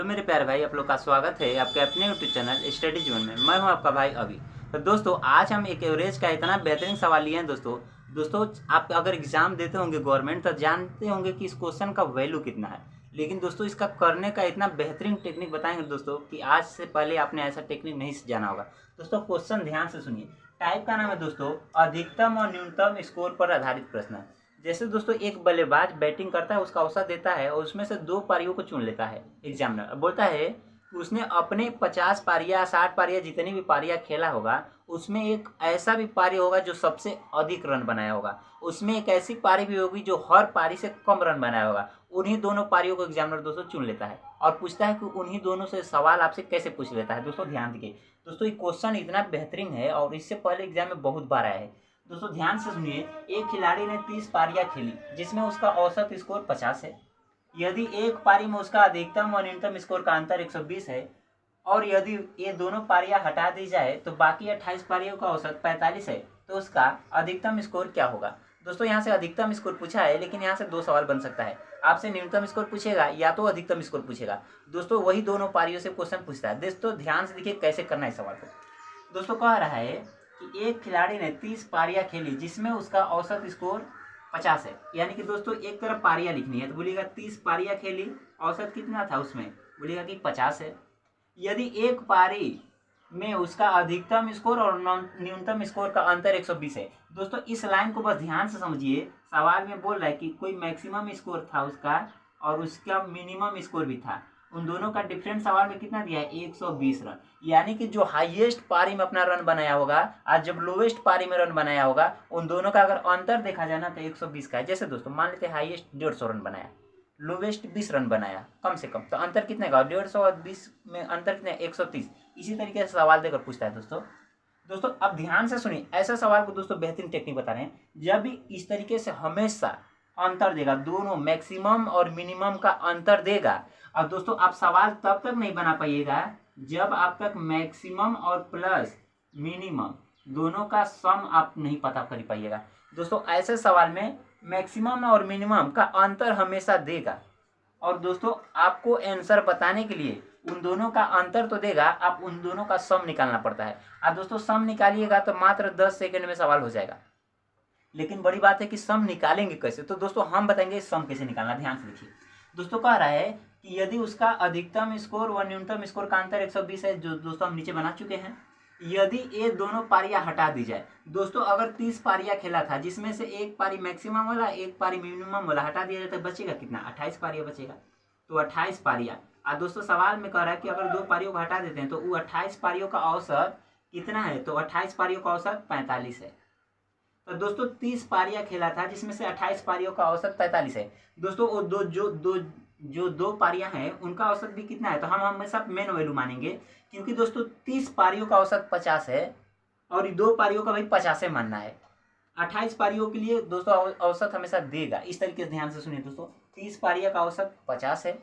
मेरे प्यारे भाई, आप लोग का स्वागत है आपके अपने यूट्यूब चैनल स्टडी जीवन में। मैं हूं आपका भाई अभी। तो दोस्तों, आज हम एक एवरेज का इतना बेहतरीन सवाल लिए हैं। दोस्तों आप अगर एग्जाम देते होंगे गवर्नमेंट, तो जानते होंगे कि इस क्वेश्चन का वैल्यू कितना है। लेकिन दोस्तों, इसका करने का इतना बेहतरीन टेक्निक बताएंगे दोस्तों कि आज से पहले आपने ऐसा टेक्निक नहीं जाना होगा। दोस्तों, क्वेश्चन ध्यान से सुनिए। टाइप का नाम है दोस्तों अधिकतम और न्यूनतम स्कोर पर आधारित प्रश्न। जैसे दोस्तों, एक बल्लेबाज बैटिंग करता है, उसका औसत देता है और उसमें से 2 पारियों को चुन लेता है। एग्जामिनर बोलता है कि उसने अपने 50 पारियां 60 पारियां जितनी भी पारियां खेला होगा, उसमें एक ऐसा भी पारी होगा जो सबसे अधिक रन बनाया होगा, उसमें एक ऐसी पारी भी होगी जो हर पारी से कम रन बनाया होगा। उन्हीं दोनों पारियों को एग्जामिनर दोस्तों चुन लेता है और पूछता है कि उन्हीं दोनों से सवाल आपसे कैसे पूछ लेता है। दोस्तों ध्यान दीजिए। दोस्तों, ये क्वेश्चन इतना बेहतरीन है और इससे पहले एग्जाम में बहुत बार आया है। दोस्तों ध्यान से सुनिए। एक खिलाड़ी ने 30 पारियां खेली जिसमें उसका औसत स्कोर 50 है। यदि एक पारी में उसका अधिकतम और न्यूनतम स्कोर का अंतर 120 है और यदि ये दोनों पारियां हटा दी जाए तो बाकी 28 पारियों का औसत 45 है, तो उसका अधिकतम स्कोर क्या होगा। दोस्तों, यहाँ से अधिकतम स्कोर पूछा है, लेकिन यहाँ से 2 सवाल बन सकता है। आपसे न्यूनतम स्कोर पूछेगा या तो अधिकतम स्कोर पूछेगा। दोस्तों, वही दोनों पारियों से क्वेश्चन पूछता है। दोस्तों ध्यान से देखिए कैसे करना है सवाल को। दोस्तों, कह रहा है कि एक खिलाड़ी ने 30 पारियां खेली जिसमें उसका औसत स्कोर 50 है। यानी कि दोस्तों, एक तरफ पारियां लिखनी है तो बोलिएगा 30 पारियां खेली, औसत कितना था उसमें, बोलिएगा कि 50 है। यदि एक पारी में उसका अधिकतम स्कोर और न्यूनतम स्कोर का अंतर 120 है। दोस्तों, इस लाइन को बस ध्यान से समझिए। सवाल में बोल रहा है कि कोई मैक्सिमम स्कोर था उसका और उसका मिनिमम स्कोर भी था। उन दोनों का डिफरेंस सवाल में कितना दिया है, 120 रन। यानी कि जो हाईएस्ट पारी में अपना रन बनाया होगा आज जब लोवेस्ट पारी में रन बनाया होगा, उन दोनों का अगर अंतर देखा जाए ना तो 120 का है। जैसे दोस्तों मान लेते हैं हाईएस्ट 150 रन बनाया, लोवेस्ट 20 रन बनाया कम से कम, तो अंतर कितने का, 150 और 20 में अंतर कितने, 130। इसी तरीके से सवाल देकर पूछता है। दोस्तों अब ध्यान से सुनिए। ऐसा सवाल को दोस्तों बेहतरीन टेक्निक बता रहे हैं। जब भी इस तरीके से हमेशा अंतर देगा, दोनों मैक्सिमम और मिनिमम का अंतर देगा। और दोस्तों, आप सवाल तब तक नहीं बना पाइएगा जब आप तक मैक्सिमम और प्लस मिनिमम दोनों का सम आप नहीं पता कर पाइएगा। दोस्तों, ऐसे सवाल में मैक्सिमम और मिनिमम का अंतर हमेशा देगा और दोस्तों आपको आंसर बताने के लिए उन दोनों का अंतर तो देगा, आप उन दोनों का सम निकालना पड़ता है। आप दोस्तों सम निकालिएगा तो मात्र 10 सेकंड में सवाल हो जाएगा। लेकिन बड़ी बात है कि सम निकालेंगे कैसे, तो दोस्तों हम बताएंगे सम कैसे निकालना। ध्यान से देखिए। दोस्तों, कह रहा है कि यदि उसका अधिकतम स्कोर व न्यूनतम स्कोर का अंतर 120 है, जो दोस्तों हम नीचे बना चुके हैं। यदि ये दोनों पारियां हटा दी जाए, दोस्तों अगर 30 पारियां खेला था जिसमें से एक पारी मैक्सिमम वाला एक पारी मिनिमम वाला हटा दिया जाए तो बचेगा कितना, 28 पारियां बचेगा। तो 28 पारियां। और दोस्तों सवाल में कह रहा है कि अगर 2 पारियों को हटा देते हैं तो वो 28 पारियों का औसत कितना है, तो 28 पारियों का औसत 45 है। तो दोस्तों 30 पारियां खेला था जिसमें से 28 पारियों का औसत 45 है। दोस्तों वो दो पारियां हैं उनका औसत भी कितना है, तो हम हमेशा मेन वैल्यू मानेंगे, क्योंकि दोस्तों 30 पारियों का औसत 50 है और 2 पारियों का भाई 50 है मानना है। 28 पारियों के लिए दोस्तों औसत हमेशा देगा। इस तरीके से ध्यान से सुनिए दोस्तों। 30 पारियों का औसत 50 है,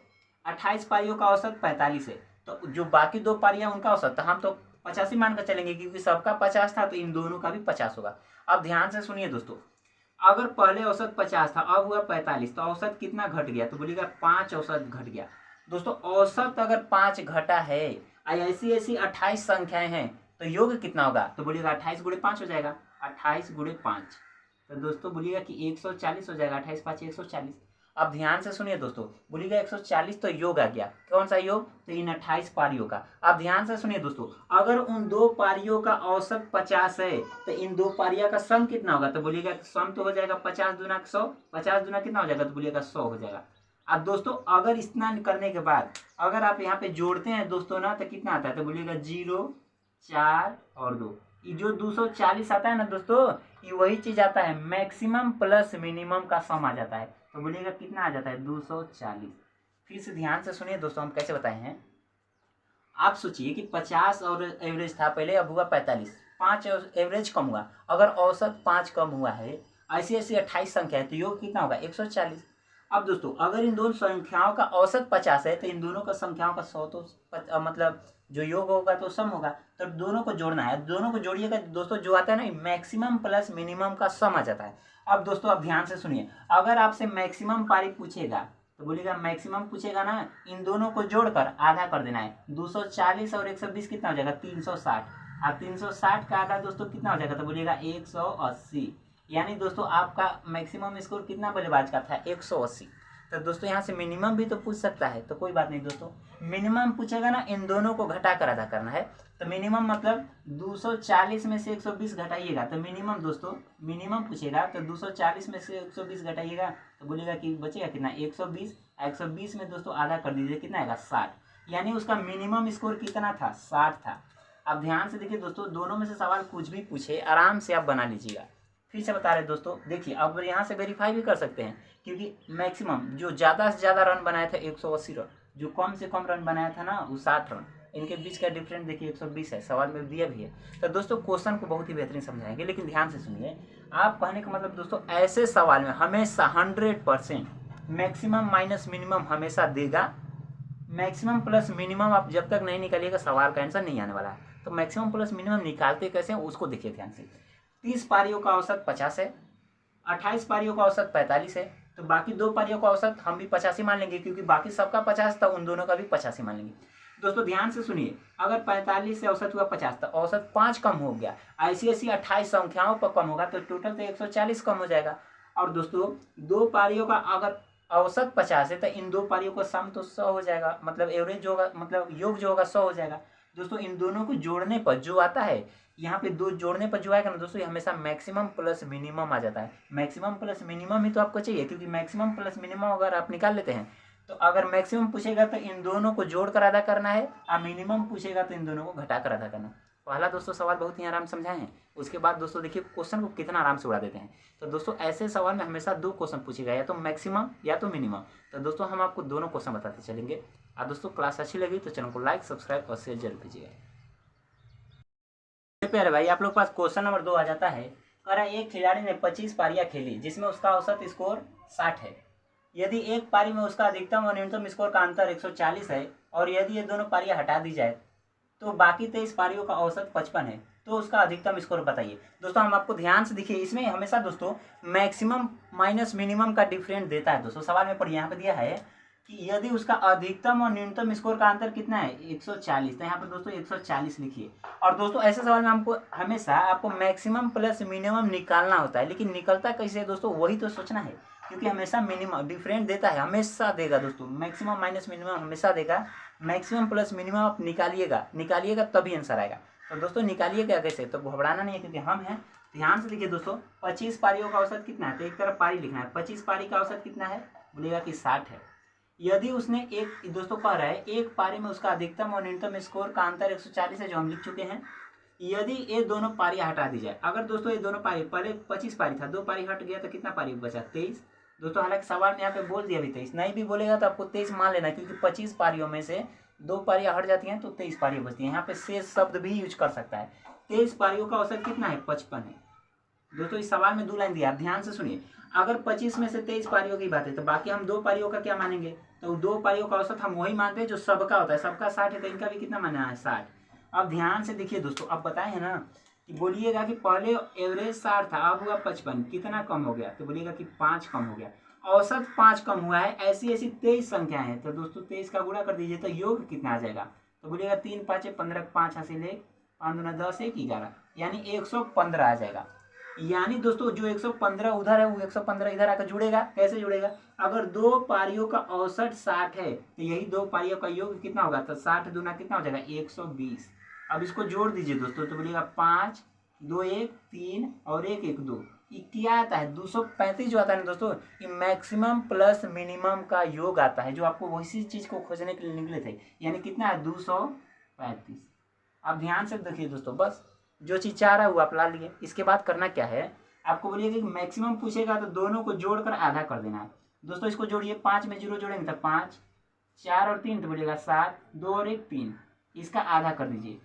28 पारियों का औसत 45 है। तो जो बाकी 2 पारियां उनका औसत, तो हम तो 50 ही मानकर चलेंगे क्योंकि सबका 50 था, तो इन दोनों का भी 50 होगा। अब ध्यान से सुनिए दोस्तों। अगर पहले औसत 50 था, अब हुआ 45, तो औसत कितना घट गया, तो बोलिएगा 5 औसत घट गया। दोस्तों औसत अगर 5 घटा है, ऐसी ऐसी 28 संख्याएं हैं, तो योग कितना होगा, तो बोलिएगा 28 गुणे 5 हो जाएगा। 28 गुणे 5, तो दोस्तों बोलिएगा कि 140 हो जाएगा। 28 5 140। अब ध्यान से सुनिए दोस्तों। बोलिएगा 140 तो योग आ गया। कौन सा योग, तो इन 28 पारियों का। अब ध्यान से सुनिए दोस्तों। अगर उन 2 पारियों का औसत 50 है तो इन 2 पारियों का सम कितना होगा, तो बोलिएगा सम तो हो जाएगा 50 दूना 100। 50 दूना कितना हो जाएगा, तो बोलिएगा 100 हो जाएगा। अब दोस्तों अगर इतना करने के बाद अगर आप यहाँ पे जोड़ते हैं दोस्तों ना, तो कितना आता है, तो बोलिएगा 0 4 और 2। ये जो 240 आता है ना दोस्तों, ये वही चीज आता है, मैक्सिमम प्लस मिनिमम का सम आ जाता है। तो बोलिएगा कितना आ जाता है, 240। फिर से ध्यान से सुनिए दोस्तों, हम कैसे बताए हैं। आप सोचिए कि 50 और एवरेज था पहले, अब हुआ 45, 5 एवरेज कम हुआ। अगर औसत 5 कम हुआ है, ऐसी ऐसी 28 संख्या है, तो योग कितना होगा, 140। अब दोस्तों अगर इन दोनों संख्याओं का औसत 50 है, तो इन दोनों का संख्याओं का 100, तो मतलब जो योग होगा तो सम होगा। तो दोनों को जोड़ना है, दोनों को जोड़िएगा दोस्तों, जो आता है ना मैक्सिमम प्लस मिनिमम का सम आ जाता है। अब दोस्तों अब ध्यान से सुनिए। अगर आपसे मैक्सिमम पारी पूछेगा तो तो बोलिएगा मैक्सिमम पूछेगा ना, इन दोनों को जोड़कर आधा कर देना है। 240 और 120 कितना हो जाएगा 360। अब 360 का आधा दोस्तों कितना हो जाएगा, तो बोलिएगा 180। यानी दोस्तों आपका मैक्सिमम स्कोर कितना बल्लेबाज का था 180। तो दोस्तों यहाँ से मिनिमम भी तो पूछ सकता है, तो कोई बात नहीं दोस्तों, मिनिमम पूछेगा ना, इन दोनों को घटा कर आधा करना है। तो मिनिमम मतलब 240 में से 120 घटाइएगा, तो मिनिमम दोस्तों मिनिमम पूछेगा तो 240 में से 120 घटाइएगा तो बोलिएगा कि बचेगा कितना 120। 120 में दोस्तों आधा कर दीजिए, कितना आएगा 60। यानी उसका मिनिमम स्कोर कितना था 60 था। अब ध्यान से देखिए दोस्तों, दोनों में से सवाल कुछ भी पूछे आराम से आप बना लीजिएगा। फिर से बता रहे दोस्तों, देखिए अब यहाँ से वेरीफाई भी कर सकते हैं, क्योंकि मैक्सिमम जो ज़्यादा से ज़्यादा रन बनाया था 180 रन, जो कम से कम रन बनाया था ना वो 60 रन, इनके बीच का डिफरेंस देखिए 120 है, सवाल में दिया भी है। तो दोस्तों क्वेश्चन को बहुत ही बेहतरीन समझाएंगे, लेकिन ध्यान से सुनिए। आप कहने का मतलब दोस्तों, ऐसे सवाल में हमेशा 100% मैक्सिमम माइनस मिनिमम हमेशा देगा। मैक्सिमम प्लस मिनिमम आप जब तक नहीं निकालिएगा सवाल का आंसर नहीं आने वाला है। तो मैक्सिमम प्लस मिनिमम निकालते कैसे हैं उसको देखिए ध्यान से। 30 पारियों का औसत 50 है, 28 पारियों का औसत 45 है, तो बाकी 2 पारियों का औसत हम भी 85 मान लेंगे, क्योंकि बाकी सबका 50 था, उन दोनों का भी 85 मान लेंगे। दोस्तों ध्यान से सुनिए, अगर 45 से औसत हुआ 50 तो औसत 5 कम हो गया, ऐसी ऐसी 28 संख्याओं पर कम होगा, तो टोटल तो 140 कम हो जाएगा। और दोस्तों 2 पारियों का अगर औसत 50 है तो इन 2 पारियों का सम तो 100 हो जाएगा, मतलब एवरेज जो होगा, मतलब योग जो होगा 100 हो जाएगा। दोस्तों इन दोनों को जोड़ने पर जो आता है, यहाँ पे 2 जोड़ने पर जो आएगा ना दोस्तों, ये हमेशा मैक्सिमम प्लस मिनिमम आ जाता है। मैक्सिमम प्लस मिनिमम ही तो आपको चाहिए, क्योंकि मैक्सिमम प्लस मिनिमम अगर आप निकाल लेते हैं तो अगर मैक्सिमम पूछेगा तो इन दोनों को जोड़कर आधा करना है, और मिनिमम पूछेगा तो इन दोनों को घटाकर आधा करना है। पहला दोस्तों सवाल बहुत ही आराम समझाए हैं। उसके बाद दोस्तों देखिए क्वेश्चन को कितना आराम से उड़ा देते हैं। तो दोस्तों ऐसे सवाल में हमेशा 2 क्वेश्चन पूछेगा, या तो मैक्सिमम या तो मिनिमम। तो दोस्तों हम आपको दोनों क्वेश्चन बताते चलेंगे। और दोस्तों क्लास अच्छी लगी तो चैनल को लाइक सब्सक्राइब और शेयर जरूर कीजिएगा। प्यारे भाई आप लोग के पास क्वेश्चन नंबर 2 आ जाता है। कह रहा है एक खिलाड़ी ने 25 पारियां खेली जिसमें उसका औसत स्कोर 60 है। यदि एक पारी में उसका अधिकतम और न्यूनतम स्कोर का अंतर 140 है, और यदि ये दोनों पारियां हटा दी जाए तो बाकी 23 पारियों का औसत 55 है, तो उसका अधिकतम स्कोर बताइए। दोस्तों हम आपको ध्यान से देखिए, इसमें हमेशा दोस्तों मैक्सिमम माइनस मिनिमम का डिफरेंस देता है। दोस्तों सवाल में पढ़िए, यहाँ पे दिया है कि यदि उसका अधिकतम और न्यूनतम स्कोर का अंतर कितना है 140, तो यहाँ पर दोस्तों 140 लिखिए। और दोस्तों ऐसे सवाल में हमको हमेशा आपको मैक्सिमम प्लस मिनिमम निकालना होता है, लेकिन निकलता कैसे है दोस्तों वही तो सोचना है, क्योंकि हमेशा मिनिमम डिफरेंट देता है, हमेशा देगा दोस्तों, मैक्सिमम माइनस मिनिमम हमेशा देगा। मैक्सिमम प्लस मिनिमम आप निकालिएगा तभी आंसर आएगा। तो दोस्तों निकालिएगा कैसे, तो घबराना नहीं है, क्योंकि हम हैं। ध्यान से देखिए दोस्तों, 25 पारियों का औसत कितना है, तो एक तरफ पारी लिखना है। 25 पारी का औसत कितना है, बोलेगा कि 60 है। यदि उसने एक, दोस्तों कह रहा है एक पारी में उसका अधिकतम और न्यूनतम स्कोर का अंतर 140 है, जो हम लिख चुके हैं। यदि ये दोनों पारियां हटा दी जाए, अगर दोस्तों ये दोनों पारी, पहले 25 पारी था, 2 पारी हट गया तो कितना पारी बचा 23। दोस्तों हालांकि सवाल में यहाँ पे बोल दिया भी 23, नहीं भी बोलेगा तो आपको 23 मान लेना, क्योंकि 25 पारियों में से 2 पारियां हट जाती हैं तो 23 पारियां बचती हैं। यहाँ पे शेष शब्द भी यूज कर सकता है। 23 पारियों का औसत कितना है 55 है। दोस्तों इस सवाल में 2 लाइन दिया, आप ध्यान से सुनिए। अगर 25 में से 23 पारियों की बात है, तो बाकी हम 2 पारियों का क्या मानेंगे, तो 2 पारियों का औसत हम वही मानते हैं जो सबका होता है। सबका 60 है, तो इनका भी कितना मानना है 60। अब ध्यान से देखिए दोस्तों, अब बताए हैं ना कि बोलिएगा कि पहले एवरेज 60 था, अब हुआ 55, कितना कम हो गया, तो बोलिएगा कि 5 कम हो गया। औसत 5 कम हुआ है, ऐसी ऐसी 23 संख्याएं हैं, तो दोस्तों 23 का गुणा कर दीजिए तो योग कितना आ जाएगा, तो बोलिएगा 3 5 15, 5 हासिल 1, 5 दूना 10, 1 11, यानी 115 आ जाएगा। यानी दोस्तों जो 115 उधर है वो 115 इधर आकर जुड़ेगा। कैसे जुड़ेगा, अगर 2 पारियों का औसत 60 है तो यही 2 पारियों का योग कितना होगा, तो 60 दूना कितना हो जाएगा 120। अब इसको जोड़ दीजिए दोस्तों, तो बोलिएगा 5 2 1 3 और 1 1 2, ये क्या आता है 235 जो आता है ना दोस्तों, ये मैक्सिमम प्लस मिनिमम का योग आता है, जो आपको वैसी चीज को खोजने के लिए निकले थे। यानी कितना है 235। अब ध्यान से देखिए दोस्तों, बस जो चीज चाह रहा है वो आप ला लिए। इसके बाद करना क्या है, आपको बोलिएगा कि मैक्सिमम पूछेगा तो दोनों को जोड़कर आधा कर देना है। दोस्तों इसको जोड़िए, 5 में 0 जोड़ेंगे तो 5, 4 और 3 तो बोलिएगा 7, 2 और 1 3, इसका आधा कर दीजिए।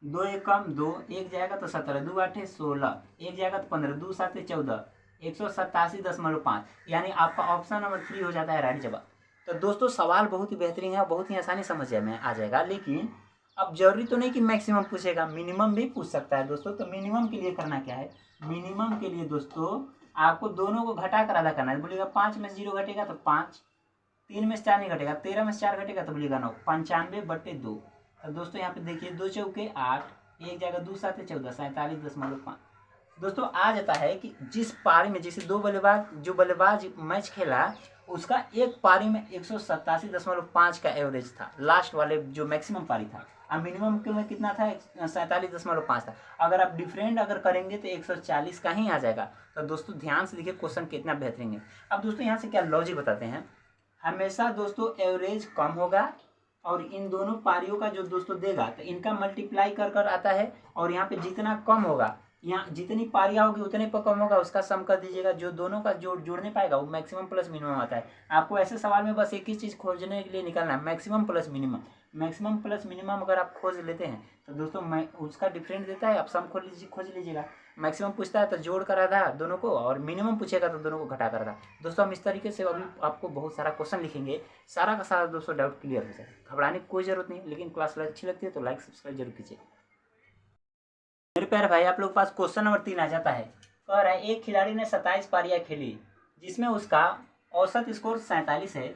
2 1 कम 2, 1 जाएगा तो 17, 2 8 16, 1 जाएगा तो 15, 2 7 14, 187.5, यानी आपका ऑप्शन नंबर 3 हो जाता है राइट जवाब। तो दोस्तों सवाल बहुत ही बेहतरीन है, बहुत ही आसानी समझ में आ जाएगा। लेकिन अब जरूरी तो नहीं कि मैक्सिमम पूछेगा, मिनिमम भी पूछ सकता है दोस्तों। तो मिनिमम के लिए करना क्या है, मिनिमम के लिए दोस्तों आपको दोनों को घटा कर आधा करना है। बोलिएगा 5 में 0 घटेगा तो 5, 3 में से 4 नहीं घटेगा, 13 में से 4 घटेगा तो बोलिएगा 9, 95/2। तो दोस्तों यहाँ पे देखिए 2 चौके 8, एक जगह 2 7 14, 47.5। दोस्तों आ जाता है कि जिस पारी में जैसे जो बल्लेबाज मैच खेला उसका एक पारी में 187.5 का एवरेज था, लास्ट वाले जो मैक्सिमम पारी था, और मिनिमम के में कितना था 47.5 था। अगर आप डिफरेंट अगर करेंगे तो 140 का ही आ जाएगा। तो दोस्तों ध्यान से देखिए क्वेश्चन कितना बेहतरीन है। अब दोस्तों यहाँ से क्या लॉजिक बताते हैं, हमेशा दोस्तों एवरेज कम होगा और इन दोनों पारियों का जो दोस्तों देगा तो इनका मल्टीप्लाई कर कर आता है, और यहाँ पे जितना कम होगा, यहाँ जितनी पारियां होगी उतने पर कम होगा, उसका सम कर दीजिएगा, जो दोनों का जोड़ने पाएगा वो मैक्सिमम प्लस मिनिमम आता है। आपको ऐसे सवाल में बस एक ही चीज़ खोजने के लिए निकालना है, maximum plus minimum. Maximum plus minimum अगर आप खोज लेते हैं तो दोस्तों मैं उसका डिफरेंट देता है, आप सम खोज लीजिएगा। मैक्सिमम पूछता है तो जोड़ कर आधा दोनों को, और मिनिमम पूछेगा तो दोनों को घटा कर आधा। दोस्तों हम इस तरीके से अभी आपको बहुत सारा क्वेश्चन लिखेंगे, सारा का सारा दोस्तों डाउट क्लियर हो जाए, घबराने की कोई जरूरत नहीं। लेकिन क्लास अच्छी लगती है तो लाइक सब्सक्राइब जरूर कीजिए। मेरे प्यारे भाई आप लोग के पास क्वेश्चन नंबर 3 आ जाता है। कह रहा है एक खिलाड़ी ने 27 पारियां खेली जिसमें उसका औसत स्कोर 47 है।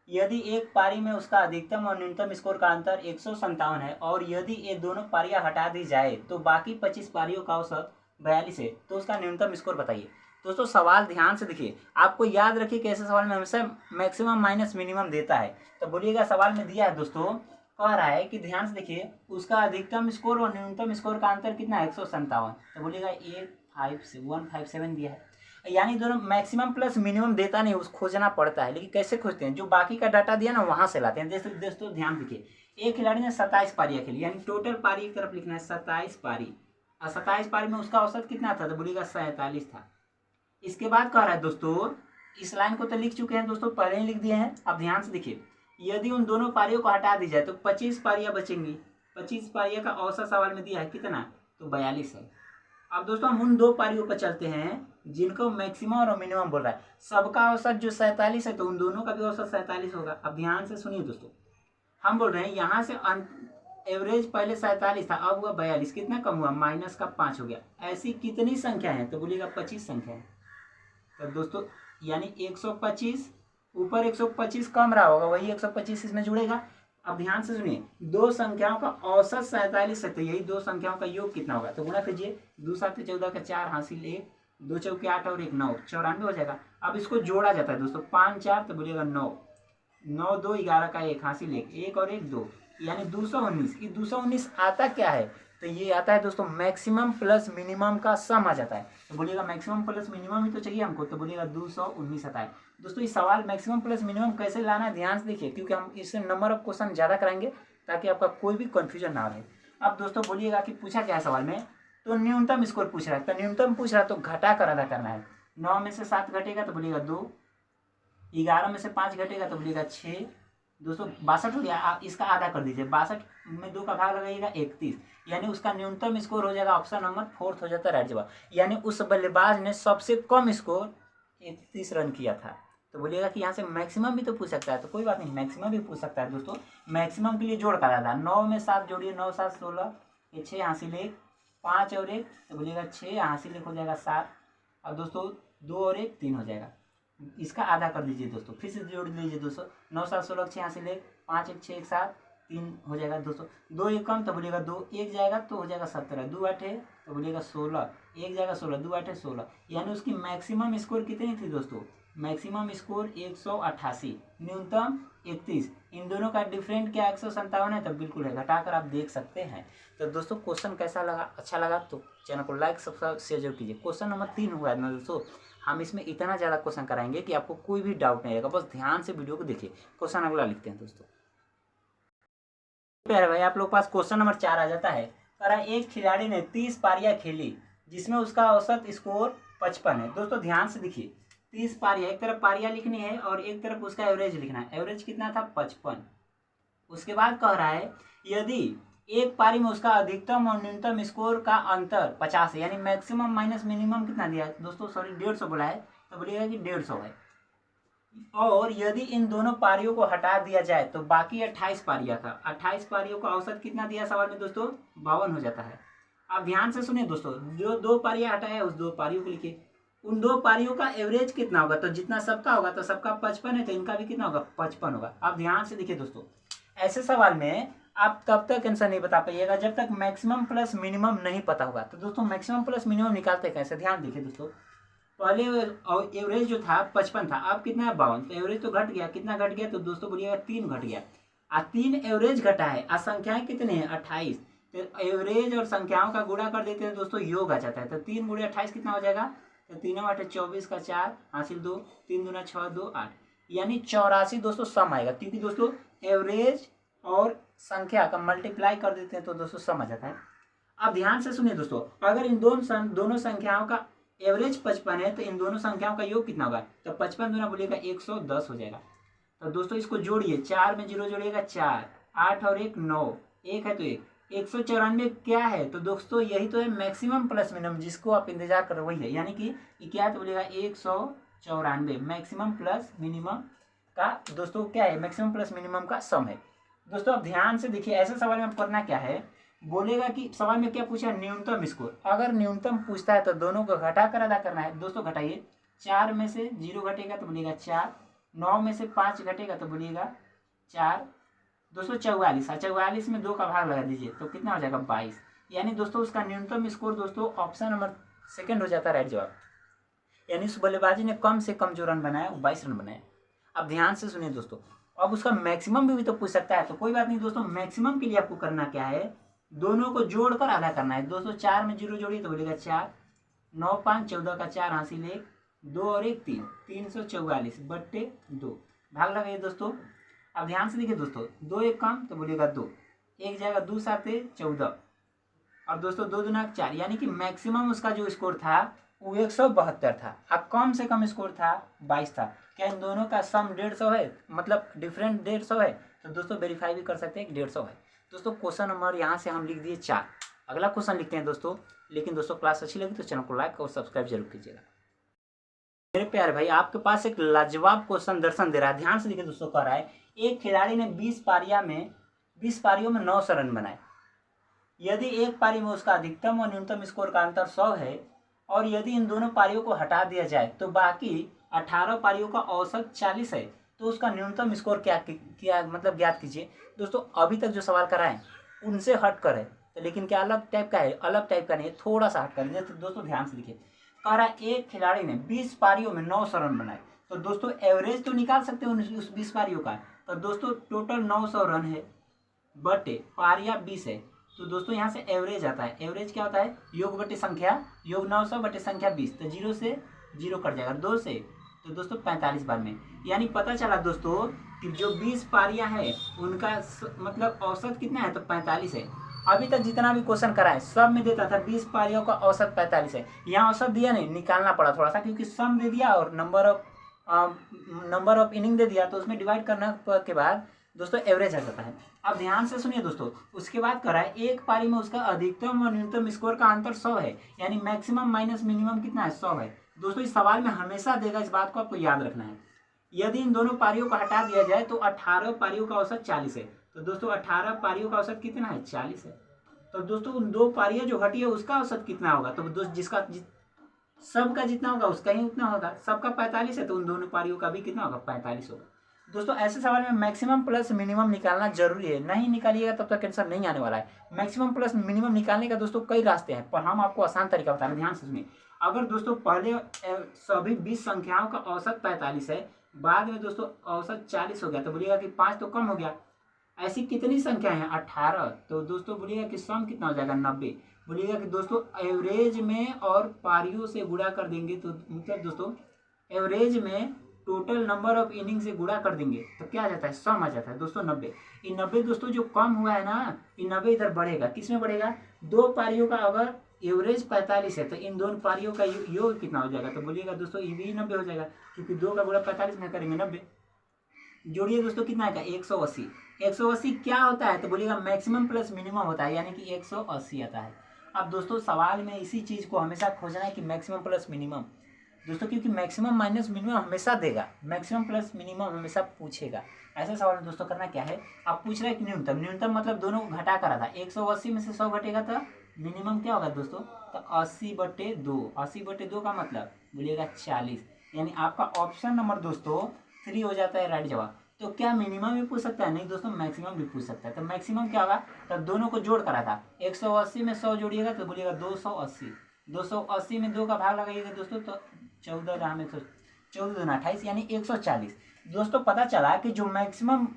यदि एक पारी में उसका अधिकतम और न्यूनतम स्कोर का अंतर 157 है और यदि ये दोनों पारियां हटा दी जाए तो बाकी 25 पारियों का औसत 42 है, तो उसका न्यूनतम स्कोर बताइए। दोस्तों सवाल ध्यान से देखिए, आपको याद रखिए कि ऐसे सवाल में हमेशा मैक्सिमम माइनस मिनिमम देता है। तो बोलिएगा सवाल में दिया है दोस्तों, कह रहा है कि ध्यान से देखिए उसका अधिकतम स्कोर और न्यूनतम स्कोर का अंतर कितना है 157। तो बोलिएगा 157 दिया है, यानी दोनों मैक्सिमम प्लस मिनिमम देता नहीं, उस खोजना पड़ता है। लेकिन कैसे खोजते हैं, जो बाकी का डाटा दिया ना वहां से लाते हैं। दोस्तों ध्यान देखिए, एक खिलाड़ी ने 27 पारियां खेली, यानी टोटल पारी एक तरफ लिखना है 27 पारी, और 27 पारी में उसका औसत कितना था, तो बोलिएगा 47 था। इसके बाद कह रहा है दोस्तों, इस लाइन को तो लिख चुके हैं दोस्तों, पहले ही लिख दिए हैं। अब ध्यान से देखिए, यदि उन दोनों पारियों को हटा दी जाए तो 25 पारियां बचेंगी। 25 पारियां का औसत सवाल में दिया है कितना, तो 42 है। अब दोस्तों हम उन दो पारियों पर चलते हैं जिनको मैक्सिमम और मिनिमम बोल रहा है। सबका औसत जो 47 है तो उन दोनों का भी औसत 47 होगा। अब ध्यान से सुनिए दोस्तों, हम बोल रहे हैं यहाँ से एवरेज पहले 47 था, अब हुआ 42, कितना कम हुआ, -5 हो गया। ऐसी कितनी संख्या है, तो बोलिएगा 25 संख्या है। तो दोस्तों यानी 125 ऊपर 125 कम रहा होगा, वही 125 इसमें जुड़ेगा। अब ध्यान से सुनिए, दो संख्याओं का औसत 47 है, तो यही दो संख्याओं का योग कितना होगा, तो गुणा कीजिए, 2 7 14 का 4 हासिल 1, 2 चौके 8 और 1 9, 94 हो जाएगा। अब इसको जोड़ा जाता है दोस्तों, 5 4 तो बोलिएगा 9, 9 2 11 का 1 हासिल 1, 1 और 1 2, यानी 219। ये 219 आता क्या है, तो ये आता है दोस्तों मैक्सिमम प्लस मिनिमम का सम आ जाता है। तो बोलिएगा मैक्सिमम प्लस मिनिमम ही तो चाहिए हमको, तो बोलिएगा 219 आता है। दोस्तों इस सवाल मैक्सिमम प्लस मिनिमम कैसे लाना है ध्यान से देखिए, क्योंकि हम इससे नंबर ऑफ क्वेश्चन ज़्यादा कराएंगे ताकि आपका कोई भी कन्फ्यूजन ना रहे। अब दोस्तों बोलिएगा कि पूछा क्या है सवाल में, तो न्यूनतम स्कोर पूछ रहा है, तो न्यूनतम पूछ रहा है तो घटा कर अदा करना है। 9 में से 7 घटेगा तो बोलिएगा 2, 11 में से 5 घटेगा तो बोलिएगा 6, दोस्तों 62 हो गया। आप इसका आधा कर दीजिए, 62 में 2 का भाग लगाइएगा 31, यानी उसका न्यूनतम स्कोर हो जाएगा ऑप्शन नंबर 4 हो जाता है राइट जवाब। यानी उस बल्लेबाज ने सबसे कम स्कोर 31 रन किया था। तो बोलिएगा कि यहाँ से मैक्सिमम भी तो पूछ सकता है, तो कोई बात नहीं, मैक्सिमम भी पूछ सकता है दोस्तों। मैक्सिमम के लिए जोड़ करा था, 9 में 7 जोड़िए, 9 7 16, ये 6 हासिल 1, 5 और 1 तो बोलिएगा 6 हासिल 1 हो जाएगा 7, और दोस्तों 2 और 1 3 हो जाएगा। इसका आधा कर दीजिए दोस्तों, फिर से जोड़ लीजिए दोस्तों, 9 7 16 6 हासिल 1, 5 1 6 1 7 3 हो जाएगा दोस्तों। 2 1 कम तो बोलिएगा 2 1 जाएगा तो हो जाएगा 17, 2 8 है तो बोलिएगा 16, 1 जाएगा 16, 2 8 है 16, यानी उसकी मैक्सिमम स्कोर कितनी थी दोस्तों, मैक्सिमम स्कोर 188, न्यूनतम 31। इन दोनों का डिफरेंट क्या 157 है, तो बिल्कुल है, घटाकर आप देख सकते हैं। तो दोस्तों क्वेश्चन कैसा लगा, अच्छा लगा तो चैनल को लाइक सब्सक्राइब शेयर जरूर कीजिए। क्वेश्चन नंबर 3 हुआ है ना दोस्तों, हम इसमें इतना ज़्यादा क्वेश्चन कराएंगे कि आपको कोई भी डाउट नहीं आएगा, बस ध्यान से वीडियो को देखिए। क्वेश्चन अगला लिखते हैं दोस्तों। प्यारे भाई आप लोग पास क्वेश्चन नंबर 4 आ जाता है। कह रहा है एक खिलाड़ी ने 30 पारियां खेली जिसमें उसका औसत स्कोर 55 है। दोस्तों ध्यान से देखिए, 30 पारियां, एक तरफ पारियां लिखनी है और एक तरफ उसका एवरेज लिखना है। एवरेज कितना था 55। उसके बाद कह रहा है यदि एक पारी में उसका अधिकतम और न्यूनतम स्कोर का अंतर 50 है, यानी मैक्सिमम माइनस मिनिमम कितना दिया है दोस्तों, सॉरी 150 बोला है, तो बोलिएगा कि 150 है। और यदि इन दोनों पारियों को हटा दिया जाए तो बाकी 28 पारियां था, 28 पारियों का औसत कितना दिया सवाल में दोस्तों, 52 हो जाता है। अब ध्यान से सुनिए दोस्तों, जो 2 पारियां हटाए उस 2 पारियों को लिखिए, उन दो पारियों का एवरेज कितना होगा, तो जितना सबका होगा तो सबका 55 है, तो इनका भी कितना होगा 55 होगा। आप ध्यान से देखिए दोस्तों, ऐसे सवाल में आप तब तक आंसर नहीं बता पाइएगा जब तक मैक्सिमम प्लस मिनिमम नहीं पता होगा। तो दोस्तों मैक्सिमम प्लस मिनिमम निकालते कैसे, ध्यान देखिए दोस्तों। पहले एवरेज जो था 55 था, अब कितना है 52, तो एवरेज तो घट गया, कितना घट गया, तो दोस्तों बोलिएगा 3 घट गया। 3 एवरेज घटा है, और संख्याएं कितनी है 28, तो एवरेज और संख्याओं का गुणा कर देते हैं दोस्तों, योग आ जाता है। तो 3 गुणे 28 कितना हो जाएगा, तो 3 8 24 का 4 हासिल 2, 3 दूना 6 2 8, यानी 84 दोस्तों सम आएगा, क्योंकि दोस्तों एवरेज और संख्या का मल्टीप्लाई कर देते हैं तो दोस्तों सम आ जाता है। अब ध्यान से सुनिए दोस्तों, अगर इन दोनों संख्याओं का एवरेज 55 है तो इन दोनों संख्याओं का योग कितना होगा, तो 55 दूना बोलिएगा 110 हो जाएगा। तो दोस्तों इसको जोड़िए, 4 में 0 जोड़िएगा 4, 8 और 1 9, 1 है तो 194 क्या है, तो दोस्तों यही तो है मैक्सिमम प्लस मिनिमम, जिसको आप इंतजार कर रहे हो वही है, यानी कि क्या है, तो बोलिएगा 194 मैक्सिमम प्लस मिनिमम का दोस्तों क्या है, मैक्सिमम प्लस मिनिमम का सम है। दोस्तों आप ध्यान से देखिए, ऐसे सवाल में करना क्या है, बोलेगा कि सवाल में क्या पूछा, न्यूनतम स्कोर। अगर न्यूनतम पूछता है तो दोनों को घटा कर अदा करना है। दोस्तों घटाइए, 4 में से 0 घटेगा तो बोलिएगा 4, 9 में से 5 घटेगा तो बोलिएगा 4, दोस्तों 44, 44 में 2 का भाग लगा दीजिए तो कितना हो जाएगा 22, यानी दोस्तों उसका न्यूनतम स्कोर दोस्तों ऑप्शन नंबर सेकंड हो जाता है राइट जवाब। यानी उस बल्लेबाजी ने कम से कम जो रन बनाया वो 22 रन बनाया। अब ध्यान से सुनिए दोस्तों, अब उसका मैक्सिमम भी तो पूछ सकता है, तो कोई बात नहीं दोस्तों, मैक्सिमम के लिए आपको करना क्या है, दोनों को जोड़कर आधा करना है। दोस्तों 4 में 0 जोड़िए तो बोलेगा 4, 9 5 14 का 4 हासिल 1, 2 और 1 3, 344 बट्टे 2, भाग लगाइए दोस्तों। अब ध्यान से देखिए दोस्तों, 2 1 कम तो बोलिएगा 2, 1 जाएगा 2 7 14, अब दोस्तों 2 दूना 4, यानी कि मैक्सिमम उसका जो स्कोर था वो 172 था, अब कम से कम स्कोर था 22 था। क्या इन दोनों का सम 150 है, मतलब डिफरेंट 150 है, तो दोस्तों वेरीफाई भी कर सकते हैं कि 150 है। दोस्तों क्वेश्चन नंबर यहाँ से हम लिख दिए 4। अगला क्वेश्चन लिखते हैं दोस्तों, लेकिन दोस्तों क्लास अच्छी लगी तो चैनल को लाइक और सब्सक्राइब जरूर कीजिएगा। मेरे प्यारे भाई, आपके पास एक लाजवाब क्वेश्चन दर्शन दे रहा है, ध्यान से देखिए दोस्तों। कह रहा है एक खिलाड़ी ने 20 पारियों में 900 रन बनाए। यदि एक पारी में उसका अधिकतम और न्यूनतम स्कोर का अंतर 100 है, और यदि इन दोनों पारियों को हटा दिया जाए तो बाकी 18 पारियों का औसत 40 है, तो उसका न्यूनतम स्कोर क्या मतलब ज्ञात कीजिए। दोस्तों अभी तक जो सवाल कराएं उनसे हट कर है, तो लेकिन क्या अलग टाइप का है, अलग टाइप का नहीं है, थोड़ा सा हट कर है। तो दोस्तों ध्यान से देखिए, कह रहा है एक खिलाड़ी ने 20 पारियों में 900 रन बनाए, तो दोस्तों एवरेज तो निकाल सकते हो उस 20 पारियों का, तो दोस्तों टोटल 900 रन है बटे पारियां 20 है, तो दोस्तों यहाँ से एवरेज आता है। एवरेज क्या होता है, योग बटे संख्या, योग 900 बटे संख्या 20, तो 0 से 0 कट जाएगा, 2 से, तो दोस्तों 45 बार में, यानी पता चला दोस्तों कि जो 20 पारियां हैं उनका मतलब औसत कितना है, तो 45 है। अभी तक जितना भी क्वेश्चन करा है सब में देता था 20 पारियों का औसत 45 है, यहाँ औसत दिया नहीं, निकालना पड़ा थोड़ा सा, क्योंकि सम दे दिया और नंबर ऑफ इनिंग दे दिया, तो उसमें डिवाइड करने के बाद दोस्तों एवरेज आ जाता है। अब ध्यान से सुनिए दोस्तों, उसके बाद करा है एक पारी में उसका अधिकतम और न्यूनतम स्कोर का अंतर 100 है, यानी मैक्सिमम माइनस मिनिमम कितना है 100 है। दोस्तों इस सवाल में हमेशा देगा, इस बात को आपको याद रखना है। यदि इन दोनों पारियों को हटा दिया जाए तो 18 पारियों का औसत 40 है, तो दोस्तों 18 पारियों का औसत कितना है 40 है। तो दोस्तों उन 2 पारियां जो हटी है उसका औसत कितना होगा, तो दोस्त जिसका सबका जितना होगा उसका ही उतना होगा, सबका 45 है तो उन दोनों पारियों का भी कितना होगा 45 होगा। दोस्तों ऐसे सवाल में मैक्सिमम प्लस मिनिमम निकालना जरूरी है, नहीं निकालिएगा तब तक आंसर नहीं आने वाला है। मैक्सिमम प्लस मिनिमम निकालने का दोस्तों कई रास्ते हैं, पर हम आपको आसान तरीका बता रहे हैं, ध्यान से सुनिए। अगर दोस्तों पहले सभी 20 संख्याओं का औसत 45 है, बाद में दोस्तों औसत 40 हो गया, तो बोलिएगा कि 5 तो कम हो गया। ऐसी कितनी संख्या है 18, तो दोस्तों बोलिएगा कि सम कितना हो जाएगा 90। बोलिएगा कि दोस्तों एवरेज में और पारियों से गुणा कर देंगे, तो मतलब दोस्तों एवरेज में टोटल नंबर ऑफ इनिंग से गुणा कर देंगे तो क्या आ जाता है, सम आ जाता है दोस्तों 90। ये 90 दोस्तों जो कम हुआ है ना, ये 90 इधर बढ़ेगा, किस में बढ़ेगा, 2 पारियों का अगर एवरेज 45 है तो इन दोनों पारियों का योग कितना हो जाएगा, तो बोलिएगा दोस्तों ये भी 90 हो जाएगा, क्योंकि 2 का गुणा 45 में करेंगे 90। जोड़िए दोस्तों कितना आएगा 180। 180 क्या होता है, तो बोलिएगा मैक्सिमम प्लस मिनिमम होता है, यानी कि 180 आता है। अब दोस्तों सवाल में इसी चीज़ को हमेशा खोजना है कि मैक्सिमम प्लस मिनिमम, दोस्तों क्योंकि मैक्सिमम माइनस मिनिमम हमेशा देगा, मैक्सिमम प्लस मिनिमम हमेशा पूछेगा। ऐसा सवाल में दोस्तों करना क्या है, आप पूछ रहे हैं कि न्यूनतम, न्यूनतम मतलब दोनों घटा करा था, 180 में से 100 घटेगा तो मिनिमम क्या होगा दोस्तों, तो 80/2, 80/2 का मतलब बोलिएगा 40, यानी आपका ऑप्शन नंबर दोस्तों 3 हो जाता है राइट जवाब। तो क्या मिनिमम भी पूछ सकता है? नहीं दोस्तों, मैक्सिमम भी पूछ सकता है। तो मैक्सिमम क्या होगा? तो दोनों को जोड़ करा था, 180 में 100 जोड़िएगा तो बोलिएगा 280, 280 में 2 का भाग लगाइएगा दोस्तों तो 14 रहा में 14 दूना 28, यानी 140। दोस्तों पता चला कि जो मैक्सिमम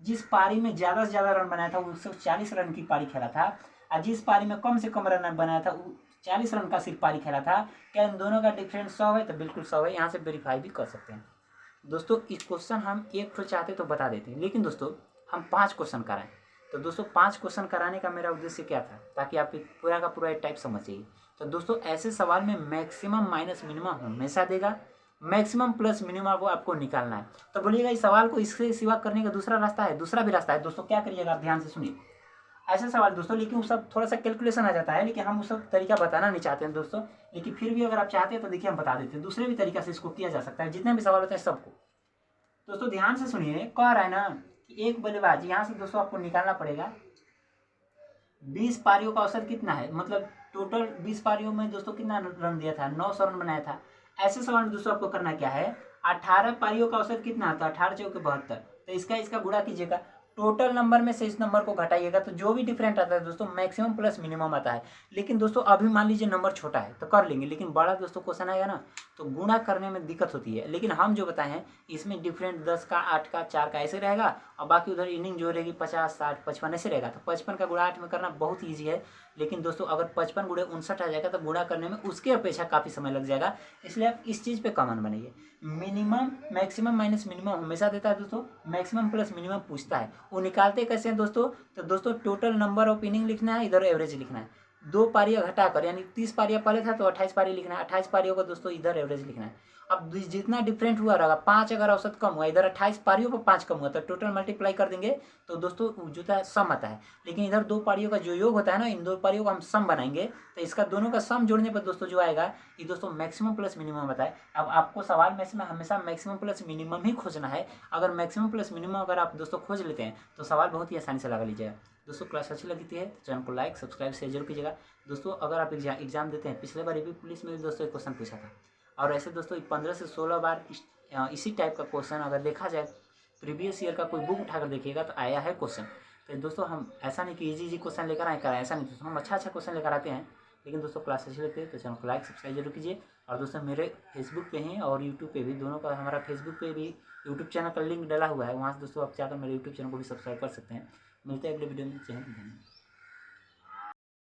जिस पारी में ज़्यादा से ज़्यादा रन बनाया था वो 140 रन की पारी खेला था, और जिस पारी में कम से कम रन बनाया था वो 40 रन का सिर्फ पारी खेला था। क्या इन दोनों का डिफरेंस 100 है? तो बिल्कुल 100 है। यहाँ से वेरीफाई भी कर सकते हैं दोस्तों। इस क्वेश्चन हम एक तो चाहते तो बता देते हैं, लेकिन दोस्तों हम 5 क्वेश्चन कराएं। तो दोस्तों 5 क्वेश्चन कराने का मेरा उद्देश्य क्या था? ताकि आप पूरा का पूरा टाइप समझ जाइए। तो दोस्तों ऐसे सवाल में मैक्सिमम माइनस मिनिमम हमेशा देगा, मैक्सिमम प्लस मिनिमम को आपको निकालना है। तो बोलिएगा इस सवाल को इससे सिवा करने का दूसरा रास्ता है? दूसरा भी रास्ता है दोस्तों। क्या करिएगा आप ध्यान से सुनिए। ऐसे सवाल दोस्तों, लेकिन वो सब थोड़ा सा कैलकुलेशन आ जाता है, लेकिन हम उस सब तरीका बताना नहीं चाहते हैं दोस्तों। लेकिन फिर भी अगर आप चाहते हैं तो देखिए हम बता देते हैं, दूसरे भी तरीका से इसको किया जा सकता है। जितने भी सवाल होते हैं सबको दोस्तों ध्यान से सुनिए। कह रहा है ना कि एक बल्लेबाज, यहाँ से दोस्तों आपको निकालना पड़ेगा 20 पारियों का औसत कितना है, मतलब टोटल 20 पारियों में दोस्तों कितना रन दिया था? 900 रन बनाया था। ऐसे सवाल में दोस्तों आपको करना क्या है? 18 पारियों का औसत कितना आता है? 18 चौके 72, तो इसका गुणा कीजिएगा। टोटल नंबर में से इस नंबर को घटाइएगा तो जो भी डिफरेंट आता है दोस्तों मैक्सिमम प्लस मिनिमम आता है। लेकिन दोस्तों अभी मान लीजिए नंबर छोटा है तो कर लेंगे, लेकिन बड़ा दोस्तों क्वेश्चन आएगा ना तो गुणा करने में दिक्कत होती है। लेकिन हम जो बताए हैं इसमें डिफरेंट 10 का, 8 का, 4 का ऐसे रहेगा, और बाकी उधर इनिंग जो रहेगी 50, 60, 55 ऐसे रहेगा। तो 55 का गुणा 8 में करना बहुत ईजी है। लेकिन दोस्तों अगर 55 गुणे 59 आ जाएगा तो गुणा करने में उसके अपेक्षा काफ़ी समय लग जाएगा। इसलिए आप इस चीज़ पे कॉमन बनाइए। मिनिमम मैक्सिमम माइनस मिनिमम हमेशा देता है दोस्तों, मैक्सिमम प्लस मिनिमम पूछता है। वो निकालते कैसे हैं दोस्तों? तो दोस्तों टोटल नंबर ऑफ इनिंग लिखना है, इधर एवरेज लिखना है। 2 पारियाँ घटाकर, यानी 30 पारियाँ पहले था तो 28 पारी लिखना है, 28 पारियों का दोस्तों इधर एवरेज लिखना है। अब जितना डिफरेंट हुआ रहेगा, 5 अगर औसत कम हुआ, इधर 28 पारियों पर 5 कम हुआ तो टोटल मल्टीप्लाई कर देंगे तो दोस्तों जो है सम आता है। लेकिन इधर 2 पारियों का जो योग होता है ना, इन 2 पारियों का हम सम बनाएंगे तो इसका दोनों का सम जोड़ने पर दोस्तों जो आएगा ये दोस्तों मैक्सिमम प्लस मिनिमम बताए। अब आपको सवाल में से हमेशा मैक्सिमम प्लस मिनिमम ही खोजना है। अगर मैक्सिमम प्लस मिनिमम अगर आप दोस्तों खोज लेते हैं तो सवाल बहुत ही आसानी से लगा लीजिएगा। दोस्तों क्लास अच्छी लगती है तो चैनल को लाइक सब्सक्राइब शेयर जरूर कीजिएगा। दोस्तों अगर आप एग्जाम देते हैं, पिछले बार भी पुलिस में भी दोस्तों एक क्वेश्चन पूछा था, और ऐसे दोस्तों 15 से 16 बार इसी टाइप का क्वेश्चन अगर देखा जाए, प्रीवियस ईयर का कोई बुक उठाकर देखिएगा तो आया है क्वेश्चन। तो दोस्तों हम ऐसा नहीं कि इजी क्वेश्चन लेकर आए कर, ऐसा नहीं दोस्तों, हम अच्छा क्वेश्चन लेकर आते हैं। लेकिन दोस्तों क्लास अच्छी लगती है तो चैनल को लाइक सब्सक्राइब जरूर कीजिए। और दोस्तों मेरे फेसबुक पे हैं और यूट्यूब पे भी, दोनों का हमारा फेसबुक पे भी यूट्यूब चैनल का लिंक डाला हुआ है, वहाँ से दोस्तों आप चाहकर मेरे यूट्यूब चैनल को भी सब्सक्राइब कर सकते हैं। मिलते हैं अगले वीडियो में। जय हिंद।